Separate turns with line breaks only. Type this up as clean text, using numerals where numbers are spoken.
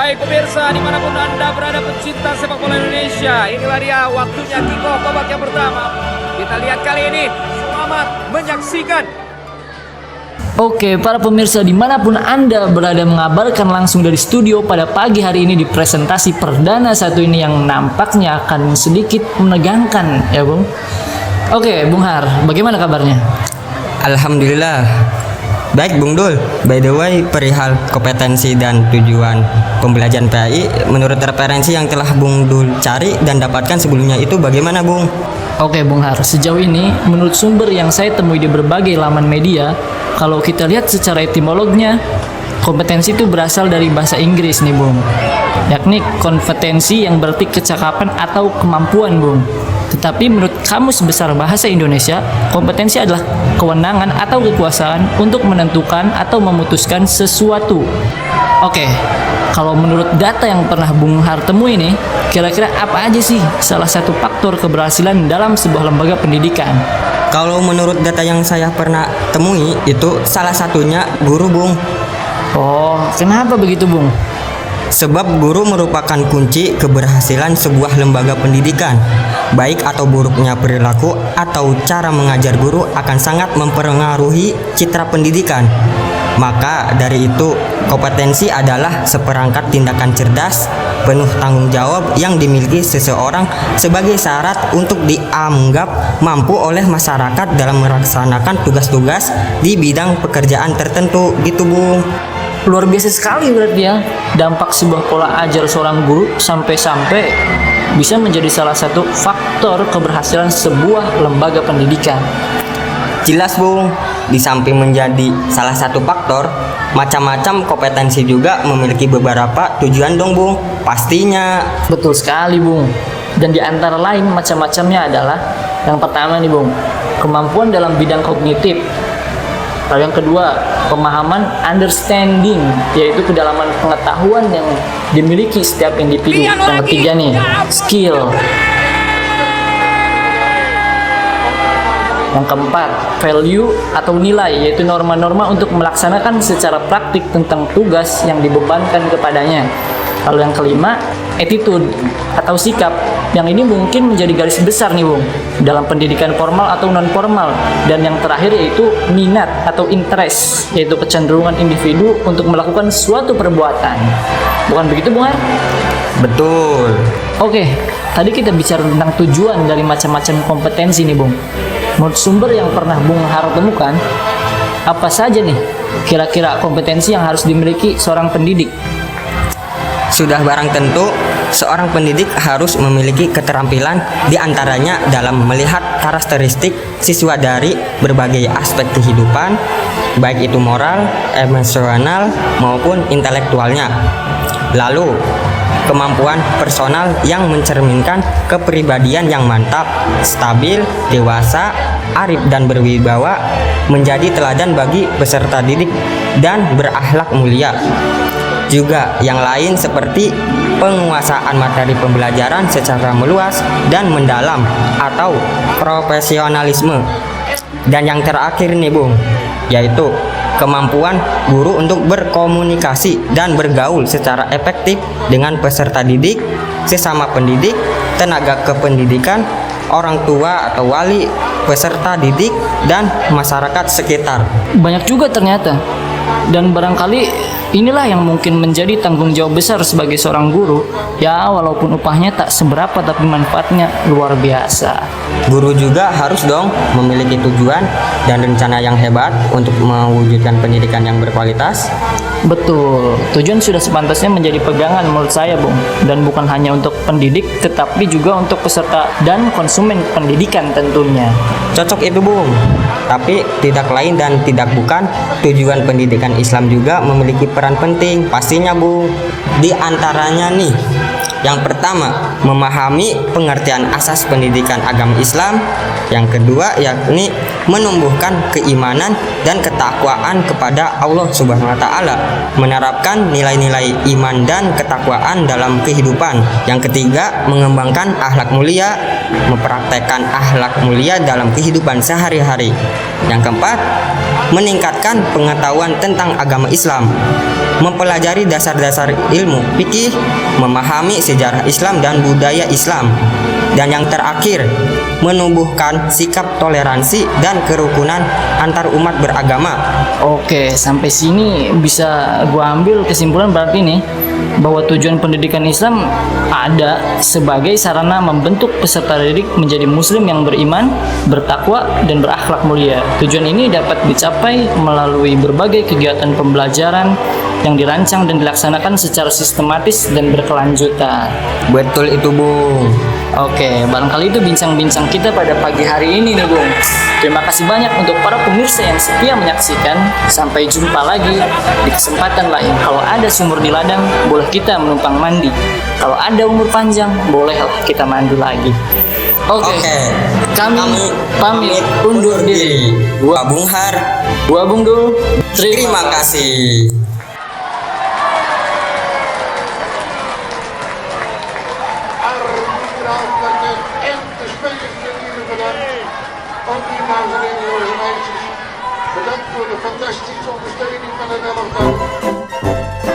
Baik pemirsa, dimanapun Anda berada pecinta sepak bola Indonesia, inilah dia waktunya kick-off babak yang pertama. Kita lihat kali ini, selamat menyaksikan.
Oke, para pemirsa dimanapun Anda berada, mengabarkan langsung dari studio pada pagi hari ini di presentasi perdana satu ini yang nampaknya akan sedikit menegangkan, ya Bung. Oke, Bung Har, bagaimana kabarnya?
Alhamdulillah. Baik Bung Dul, by the way perihal kompetensi dan tujuan pembelajaran PAI menurut referensi yang telah Bung Dul cari dan dapatkan sebelumnya itu bagaimana Bung?
Oke Bung Har, sejauh ini menurut sumber yang saya temui di berbagai laman media, kalau kita lihat secara etimolognya, kompetensi itu berasal dari bahasa Inggris nih Bung, yakni kompetensi yang berarti kecakapan atau kemampuan Bung. Tetapi menurut Kamus Besar Bahasa Indonesia, kompetensi adalah kewenangan atau kekuasaan untuk menentukan atau memutuskan sesuatu. Oke, kalau menurut data yang pernah Bung Har temui nih, kira-kira apa aja sih salah satu faktor keberhasilan dalam sebuah lembaga pendidikan?
Kalau menurut data yang saya pernah temui itu salah satunya guru Bung.
Oh, kenapa begitu Bung?
Sebab guru merupakan kunci keberhasilan sebuah lembaga pendidikan. Baik atau buruknya perilaku atau cara mengajar guru akan sangat mempengaruhi citra pendidikan. Maka dari itu, kompetensi adalah seperangkat tindakan cerdas, penuh tanggung jawab yang dimiliki seseorang sebagai syarat untuk dianggap mampu oleh masyarakat dalam melaksanakan tugas-tugas di bidang pekerjaan tertentu gitu Bung.
Luar biasa sekali berarti ya, dampak sebuah pola ajar seorang guru sampai-sampai bisa menjadi salah satu faktor keberhasilan sebuah lembaga pendidikan.
Jelas Bung, di samping menjadi salah satu faktor, macam-macam kompetensi juga memiliki beberapa tujuan dong Bung, pastinya.
Betul sekali Bung, dan di antara lain macam-macamnya adalah yang pertama nih Bung, kemampuan dalam bidang kognitif. Lalu yang kedua, pemahaman understanding, yaitu kedalaman pengetahuan yang dimiliki setiap individu. Yang ketiga nih, skill. Yang keempat, value atau nilai, yaitu norma-norma untuk melaksanakan secara praktik tentang tugas yang dibebankan kepadanya. Lalu yang kelima, attitude atau sikap. Yang ini mungkin menjadi garis besar nih Bung dalam pendidikan formal atau non formal. Dan yang terakhir yaitu minat atau interest, yaitu kecenderungan individu untuk melakukan suatu perbuatan. Bukan begitu Bung Har?
Betul.
Oke, tadi kita bicara tentang tujuan dari macam-macam kompetensi nih Bung. Menurut sumber yang pernah Bung Har temukan, apa saja nih kira-kira kompetensi yang harus dimiliki seorang pendidik?
Sudah barang tentu, seorang pendidik harus memiliki keterampilan diantaranya dalam melihat karakteristik siswa dari berbagai aspek kehidupan, baik itu moral, emosional, maupun intelektualnya. Lalu, kemampuan personal yang mencerminkan kepribadian yang mantap, stabil, dewasa, arif dan berwibawa, menjadi teladan bagi peserta didik dan berakhlak mulia. Juga yang lain seperti penguasaan materi pembelajaran secara meluas dan mendalam atau profesionalisme. Dan yang terakhir nih Bung, yaitu kemampuan guru untuk berkomunikasi dan bergaul secara efektif dengan peserta didik, sesama pendidik, tenaga kependidikan, orang tua atau wali, peserta didik, dan masyarakat sekitar.
Banyak juga ternyata. Dan barangkali inilah yang mungkin menjadi tanggung jawab besar sebagai seorang guru. Ya, walaupun upahnya tak seberapa tapi manfaatnya luar biasa.
Guru juga harus dong memiliki tujuan dan rencana yang hebat untuk mewujudkan pendidikan yang berkualitas.
Betul, tujuan sudah sepantasnya menjadi pegangan menurut saya Bung. Dan bukan hanya untuk pendidik, tetapi juga untuk peserta dan konsumen pendidikan tentunya.
Cocok itu Bung. Tapi tidak lain dan tidak bukan, tujuan pendidikan Islam juga memiliki peran penting pastinya Bung. Di antaranya nih, yang pertama, memahami pengertian asas pendidikan agama Islam. Yang kedua yakni menumbuhkan keimanan dan ketakwaan kepada Allah Subhanahu wa taala, menerapkan nilai-nilai iman dan ketakwaan dalam kehidupan. Yang ketiga, mengembangkan akhlak mulia, mempraktekkan akhlak mulia dalam kehidupan sehari-hari. Yang keempat, meningkatkan pengetahuan tentang agama Islam, mempelajari dasar-dasar ilmu fikih, memahami sejarah Islam dan budaya Islam. Dan yang terakhir, menumbuhkan sikap toleransi dan kerukunan antar umat beragama.
Oke, sampai sini bisa gua ambil kesimpulan berarti nih bahwa tujuan pendidikan Islam ada sebagai sarana membentuk peserta didik menjadi muslim yang beriman, bertakwa, dan berakhlak mulia. Tujuan ini dapat dicapai melalui berbagai kegiatan pembelajaran yang dirancang dan dilaksanakan secara sistematis dan berkelanjutan.
Betul itu, Bung.
Oke, barangkali itu bincang-bincang kita pada pagi hari ini nih, Bung. Terima kasih banyak untuk para pemirsa yang setia menyaksikan. Sampai jumpa lagi di kesempatan lain. Kalau ada sumur di ladang, boleh kita menumpang mandi. Kalau ada umur panjang, bolehlah kita mandi lagi. Oke. Kami pamit undur diri.
Gua Bung Har.
Gua Bung Dul.
Terima kasih.
En de spelers die jullie bedankt. Ook die dames en heren, jongens en meisjes. Bedankt voor de fantastische ondersteuning van het elftal.